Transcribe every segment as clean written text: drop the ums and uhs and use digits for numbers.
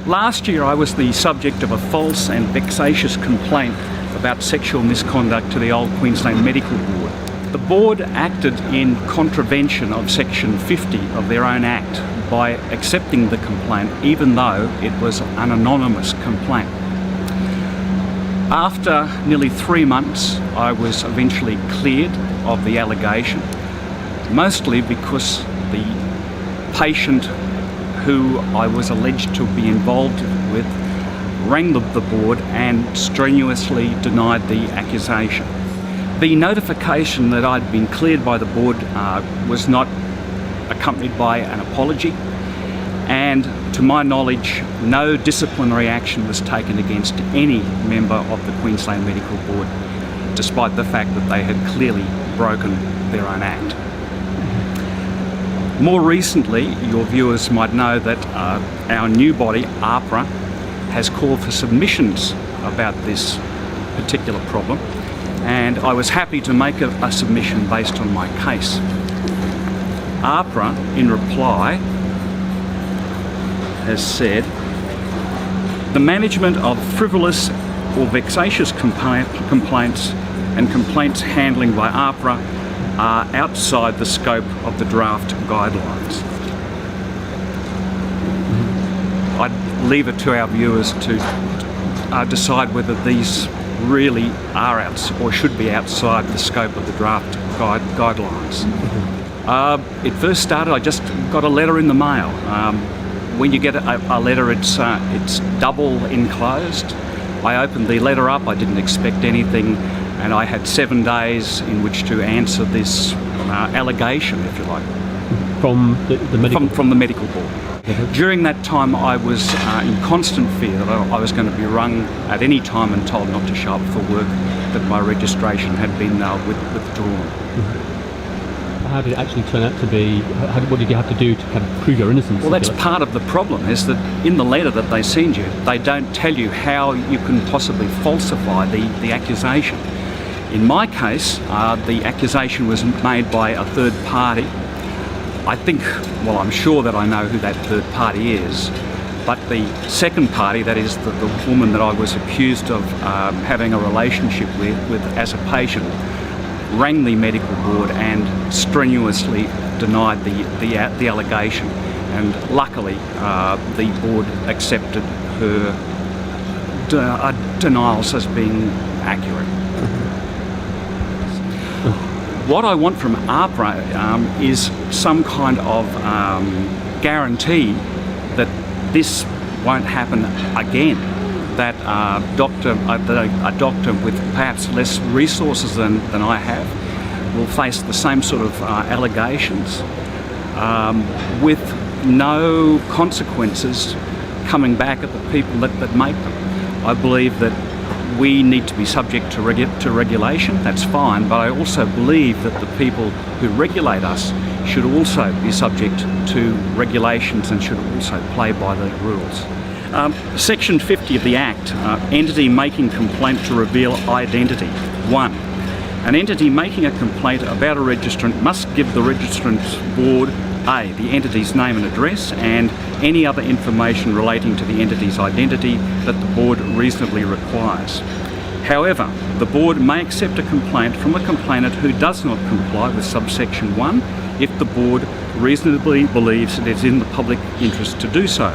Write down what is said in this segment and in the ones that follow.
Last year I was the subject of a false and vexatious complaint about sexual misconduct to the old Queensland Medical Board. The board acted in contravention of Section 50 of their own Act by accepting the complaint even though it was an anonymous complaint. After nearly 3 months I was eventually cleared of the allegation, mostly because the patient who I was alleged to be involved with rang the board and strenuously denied the accusation. The notification that I'd been cleared by the board was not accompanied by an apology, and to my knowledge no disciplinary action was taken against any member of the Queensland Medical Board, despite the fact that they had clearly broken their own act. More recently, your viewers might know that our new body, AHPRA, has called for submissions about this particular problem, and I was happy to make a submission based on my case. AHPRA, in reply, has said, the management of frivolous or vexatious complaints and complaints handling by AHPRA are outside the scope of the draft guidelines. I'd leave it to our viewers to decide whether these really are or should be outside the scope of the draft guidelines. It first started, I just got a letter in the mail. When you get a letter, it's double enclosed. I opened the letter up, I didn't expect anything, and I had 7 days in which to answer this allegation, if you like. From the medical? From the medical board. During that time I was in constant fear that I was going to be rung at any time and told not to show up for work, that my registration had been withdrawn. How did it actually turn out to be? What did you have to do to kind of prove your innocence? Well, that's part of the problem, is that in the letter that they send you, they don't tell you how you can possibly falsify the accusation. In my case, the accusation was made by a third party. I'm sure that I know who that third party is, but the second party, that is the woman that I was accused of having a relationship with as a patient, rang the medical board and strenuously denied the allegation, and luckily the board accepted her denials as being accurate. What I want from AHPRA is some kind of guarantee that this won't happen again, that a doctor with perhaps less resources than I have will face the same sort of allegations with no consequences coming back at the people that make them. I believe that we need to be subject to regulation, that's fine, but I also believe that the people who regulate us should also be subject to regulations and should also play by the rules. Section 50 of the Act, entity making complaint to reveal identity. 1. An entity making a complaint about a registrant must give the registrant's board A, the entity's name and address, and any other information relating to the entity's identity that the board reasonably requires. However, the board may accept a complaint from a complainant who does not comply with subsection 1 if the board reasonably believes it is in the public interest to do so.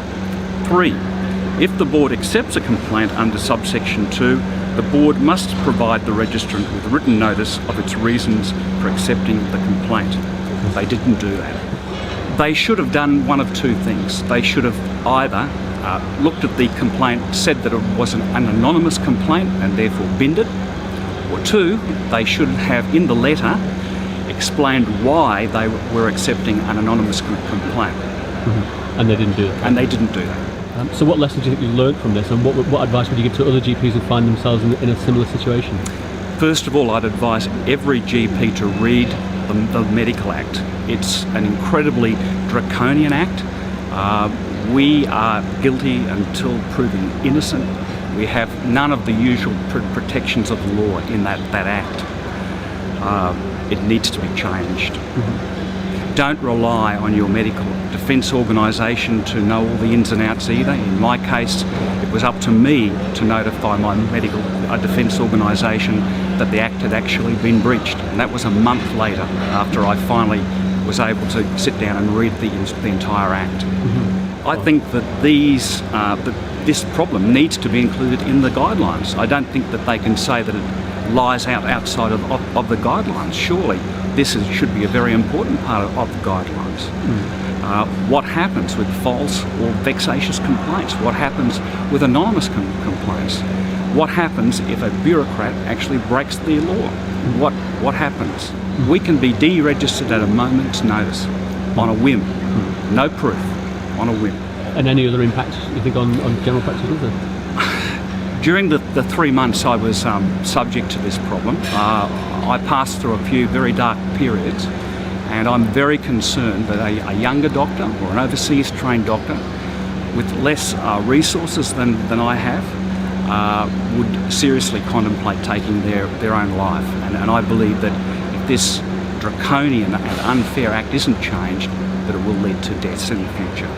3. If the board accepts a complaint under subsection 2, the board must provide the registrant with written notice of its reasons for accepting the complaint. They didn't do that. They should have done one of two things. They should have either looked at the complaint, said that it was an anonymous complaint and therefore binned it, or 2, they should have in the letter explained why they were accepting an anonymous complaint. Mm-hmm. And they didn't do that. And they didn't do that. So what lessons do you think you learned from this, and what advice would you give to other GPs who find themselves in a similar situation? First of all, I'd advise every GP to read the Medical Act. It's an incredibly draconian act. We are guilty until proven innocent. We have none of the usual protections of the law in that act. It needs to be changed. Mm-hmm. don't rely on your medical defence organisation to know all the ins and outs either. In my case, it was up to me to notify my medical defence organisation that the Act had actually been breached. And that was a month later, after I finally was able to sit down and read the entire Act. Mm-hmm. I think that this problem needs to be included in the guidelines. I don't think that they can say that it lies outside of the guidelines. Surely this should be a very important part of the guidelines. What happens with false or vexatious complaints? What happens with anonymous complaints? What happens if a bureaucrat actually breaks the law? What happens? We can be deregistered at a moment's notice, on a whim. No proof, on a whim. And any other impacts you think on general practitioners? During the 3 months I was subject to this problem, I passed through a few very dark periods, and I'm very concerned that a younger doctor or an overseas trained doctor with less resources than I have would seriously contemplate taking their own life. And I believe that if this draconian and unfair Act isn't changed, that it will lead to deaths in the future.